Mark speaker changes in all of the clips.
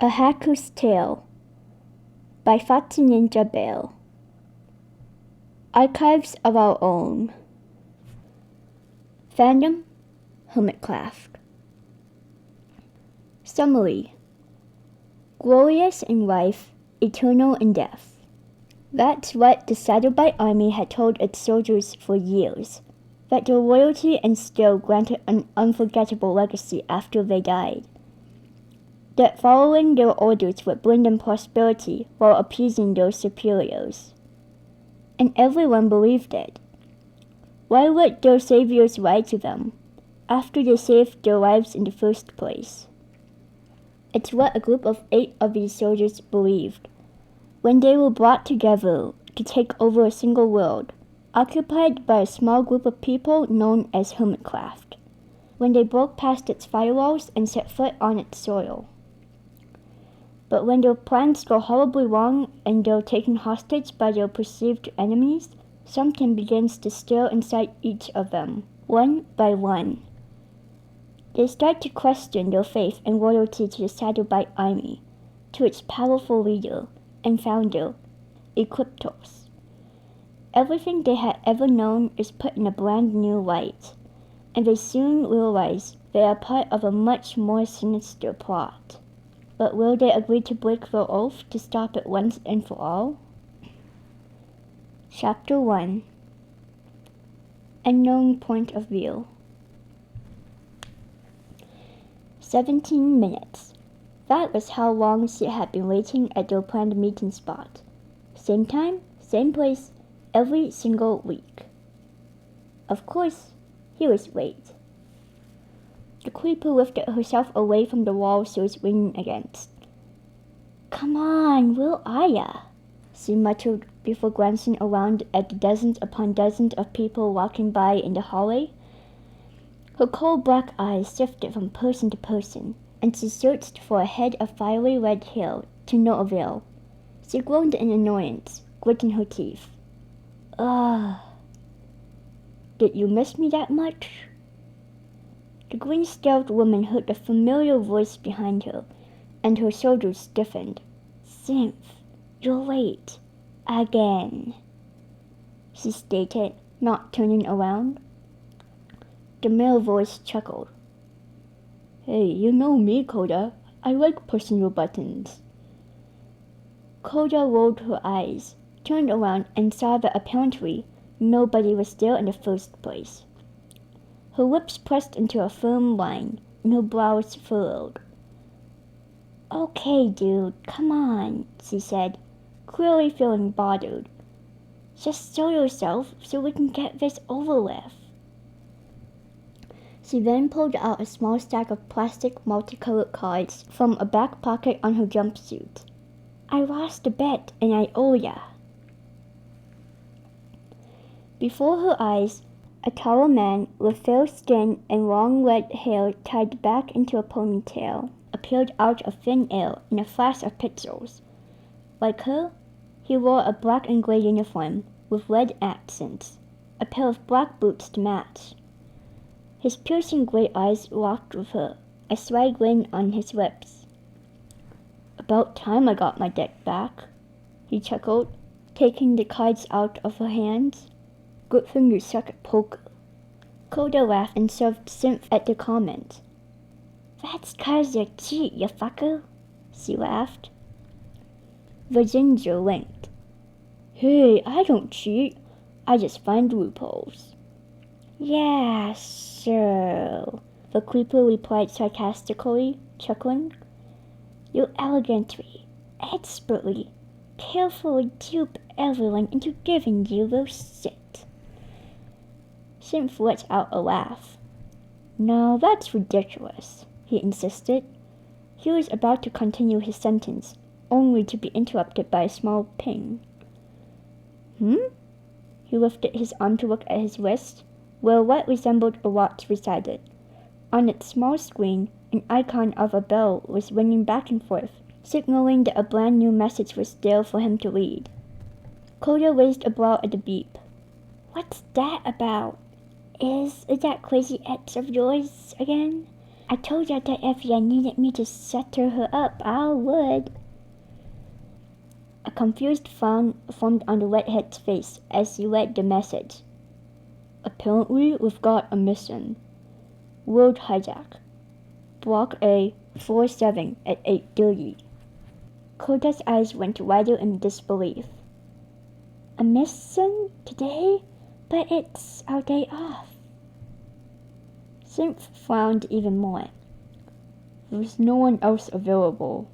Speaker 1: A Hacker's Tale by FoxyNinjaBear. Archives of Our Own. Fandom, Hermitcraft. Summary. Glorious in life, eternal in death. That's what the Shadowbyte Army had told its soldiers for years, that their loyalty and skill granted an unforgettable legacy after they died. That following their orders would bring them prosperity while appeasing their superiors. And everyone believed it. Why would their saviors lie to them, after they saved their lives in the first place? It's what a group of 8 of these soldiers believed, when they were brought together to take over a single world, occupied by a small group of people known as Hermitcraft, when they broke past its firewalls and set foot on its soil. But when their plans go horribly wrong and they're taken hostage by their perceived enemies, something begins to stir inside each of them, one by one. They start to question their faith and loyalty to the Shadowbyte Army, to its powerful leader and founder, Ecliptos. Everything they had ever known is put in a brand new light, and they soon realize they are part of a much more sinister plot. But will they agree to break their oath to stop it once and for all? Chapter 1. Unknown Point of View. 17 minutes. That was how long she had been waiting at their planned meeting spot. Same time, same place, every single week. Of course, he was late. The creeper lifted herself away from the wall she was leaning against. "Come on, where are ya?" she muttered before glancing around at the dozens upon dozens of people walking by in the hallway. Her cold black eyes shifted from person to person, and she searched for a head of fiery red hair to no avail. She groaned in annoyance, gritting her teeth. Ugh. "Did you miss me that much?" The green-scaled woman heard a familiar voice behind her, and her shoulders stiffened. "Synth, you're late. Again," she stated, not turning around. The male voice chuckled. "Hey, you know me, Koda. I like pushing your buttons." Koda rolled her eyes, turned around, and saw that apparently nobody was there in the first place. Her lips pressed into a firm line, and her brows furrowed. "Okay, dude, come on," she said, clearly feeling bothered. "Just show yourself so we can get this over with." She then pulled out a small stack of plastic multicolored cards from a back pocket on her jumpsuit. "I lost a bet and I owe ya." Before her eyes, a taller man with fair skin and long red hair tied back into a ponytail appeared out of thin air in a flash of pixels. Like her, he wore a black and gray uniform with red accents, a pair of black boots to match. His piercing gray eyes locked with her, a sly grin on his lips. "About time I got my deck back," he chuckled, taking the cards out of her hands. "Good thing you suck at poker." Koda laughed and shoved Synth at the comment. "That's 'cause you cheat, you fucker," she laughed. The ginger winked. "Hey, I don't cheat. I just find loopholes." "Yeah, sure," the creeper replied sarcastically, chuckling. "You elegantly, expertly, carefully dupe everyone into giving you their shit." Synth let out a laugh. "No, that's ridiculous," he insisted. He was about to continue his sentence, only to be interrupted by a small ping. He lifted his arm to look at his wrist, where what resembled a watch resided. On its small screen, an icon of a bell was ringing back and forth, signaling that a brand new message was there for him to read. Koda raised a brow at the beep. "What's that about? Is that crazy ex of yours again?" I told you that if you needed me to set her up, I would. A confused frown formed on the redhead's face as he read the message. Apparently, we've got a mission. World hijack. Block A 47 at 8:30. Koda's eyes went wider in disbelief. A mission today? But it's our day off. Synth frowned even more. There's no one else available,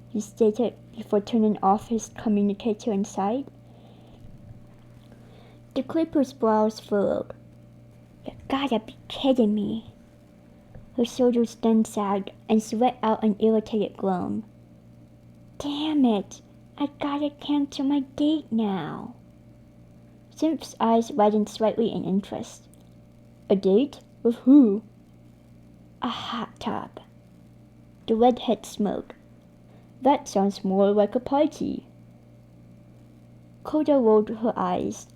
Speaker 1: he stated before turning off his communicator inside. The Clipper's brows furrowed. You gotta be kidding me. Her shoulders then sagged and she let out an irritated groan. Damn it, I gotta cancel my date now. Synth's eyes widened slightly in interest. A date? With who? A hot tub. The redhead smirked. That sounds more like a party. Koda rolled her eyes.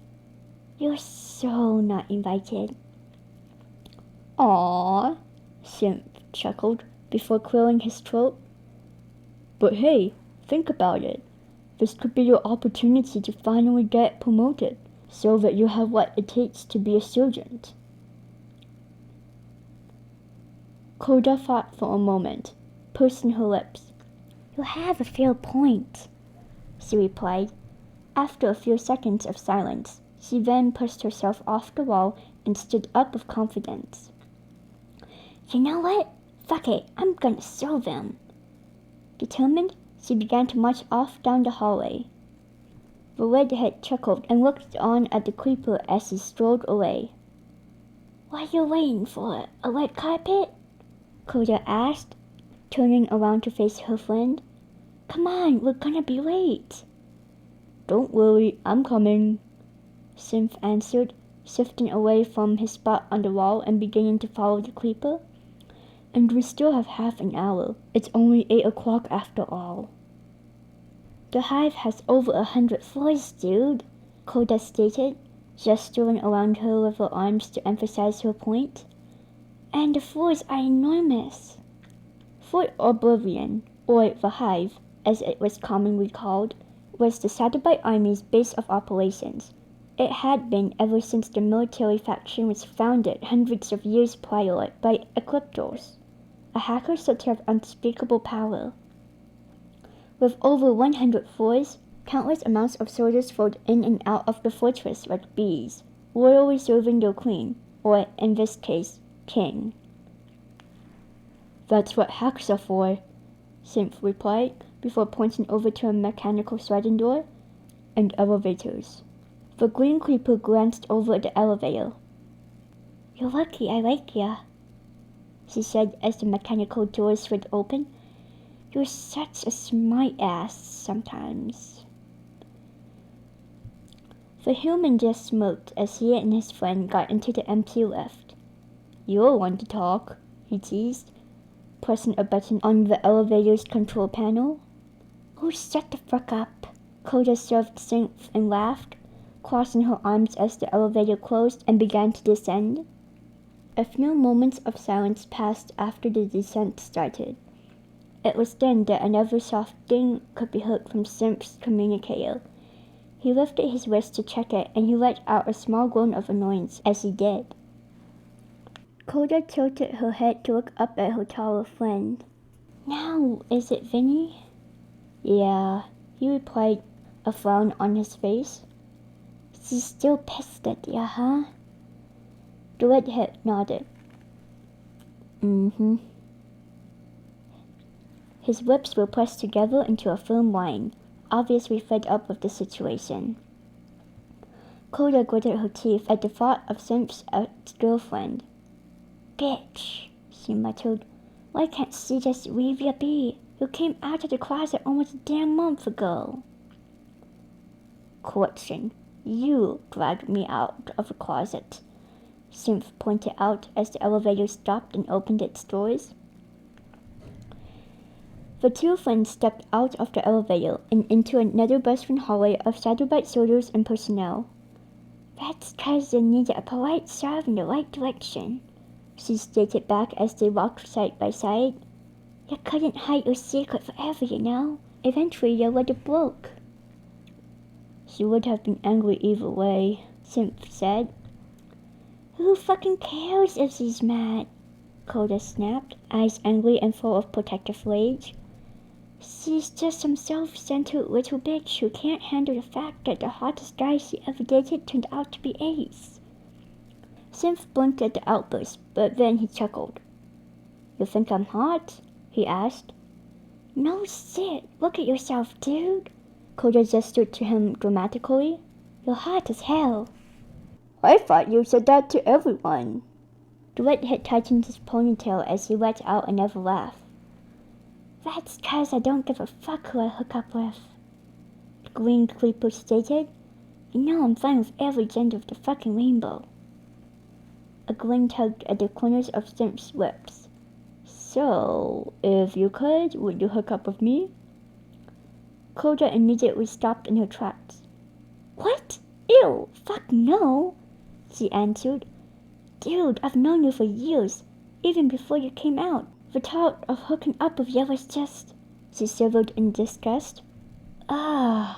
Speaker 1: You're so not invited. Aww, Synth chuckled before clearing his throat. But hey, think about it. This could be your opportunity to finally get promoted, so that you have what it takes to be a sergeant. Koda thought for a moment, pursing her lips. You have a fair point, she replied. After a few seconds of silence, she then pushed herself off the wall and stood up with confidence. You know what? Fuck it, I'm gonna serve him. Determined, she began to march off down the hallway. The redhead chuckled and looked on at the creeper as he strolled away. What are you waiting for? A red carpet? Koda asked, turning around to face her friend. Come on, we're gonna be late. Don't worry, I'm coming, Synth answered, shifting away from his spot on the wall and beginning to follow the creeper. And we still have half an hour. It's only 8 o'clock after all. The hive has over 100 floors, dude, Koda stated, gesturing around her with her arms to emphasize her point. And the floors are enormous. Fort Oblivion, or the Hive, as it was commonly called, was the Shadowbyte Army's base of operations. It had been ever since the military faction was founded hundreds of years prior by Ecliptos, a hacker such of unspeakable power. With over 100 floors, countless amounts of soldiers flowed in and out of the fortress like bees, loyally serving their queen, or, in this case, king. That's what hacks are for, Synth replied, before pointing over to a mechanical sliding door, and elevators. The green creeper glanced over at the elevator. You're lucky I like ya, she said as the mechanical door slid open. You're such a smart ass sometimes. The human just smirked as he and his friend got into the empty lift. You're one to talk, he teased, pressing a button on the elevator's control panel. Oh, shut the fuck up, Koda served Synth and laughed, crossing her arms as the elevator closed and began to descend. A few moments of silence passed after the descent started. It was then that another soft ding could be heard from Synth's communicator. He lifted his wrist to check it, and he let out a small groan of annoyance as he did. Koda tilted her head to look up at her taller friend. Now, is it Vinny? Yeah, he replied, a frown on his face. She's still pissed at ya, huh? The redhead nodded. Mm-hmm. His lips were pressed together into a firm line, obviously fed up with the situation. Koda gritted her teeth at the thought of Synth's ex-girlfriend. Bitch, she muttered. Why can't she just leave ya be? You came out of the closet almost a damn month ago. Correction. You dragged me out of the closet, Synth pointed out as the elevator stopped and opened its doors. The two friends stepped out of the elevator and into another bustling hallway of Shadowbyte soldiers and personnel. That's 'cause they needed a polite shove in the right direction, she stated back as they walked side by side. You couldn't hide your secret forever, you know. Eventually you would have broke. She would have been angry either way, Simph said. Who fucking cares if she's mad? Coda snapped, eyes angry and full of protective rage. She's just some self-centered little bitch who can't handle the fact that the hottest guy she ever dated turned out to be Ace. Simph blinked at the outburst, but then he chuckled. You think I'm hot? He asked. No shit, look at yourself, dude. Coda gestured to him dramatically. You're hot as hell. I thought you said that to everyone. The redhead tightened his ponytail as he let out another laugh. That's 'cause I don't give a fuck who I hook up with. The green creeper stated. You know I'm fine with every gender of the fucking rainbow. A grin tugged at the corners of Simph's lips. So, if you could, would you hook up with me? Coda immediately stopped in her tracks. What? Ew, fuck no, she answered. Dude, I've known you for years, even before you came out. The thought of hooking up with you was just... She shivered in disgust. Ugh.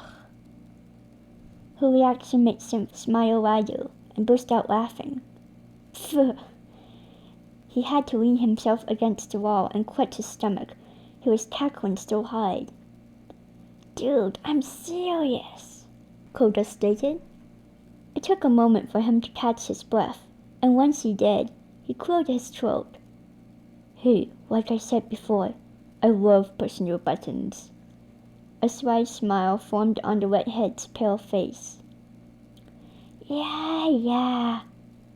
Speaker 1: Her reaction made Simph smile wider and burst out laughing. Pfft. He had to lean himself against the wall and clutch his stomach. He was cackling so hard. Dude, I'm serious, Coda stated. It took a moment for him to catch his breath, and once he did, he cleared his throat. Hey, like I said before, I love pushing your buttons. A sly smile formed on the redhead's pale face. Yeah,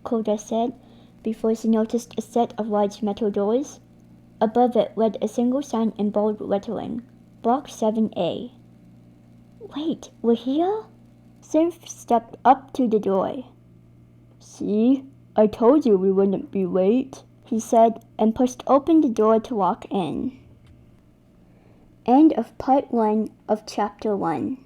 Speaker 1: Coda said, before she noticed a set of large metal doors. Above it read a single sign in bold lettering, Block 7A. Wait, we're here? Simph stepped up to the door. See, I told you we wouldn't be late, he said, and pushed open the door to walk in. End of part 1 of chapter 1.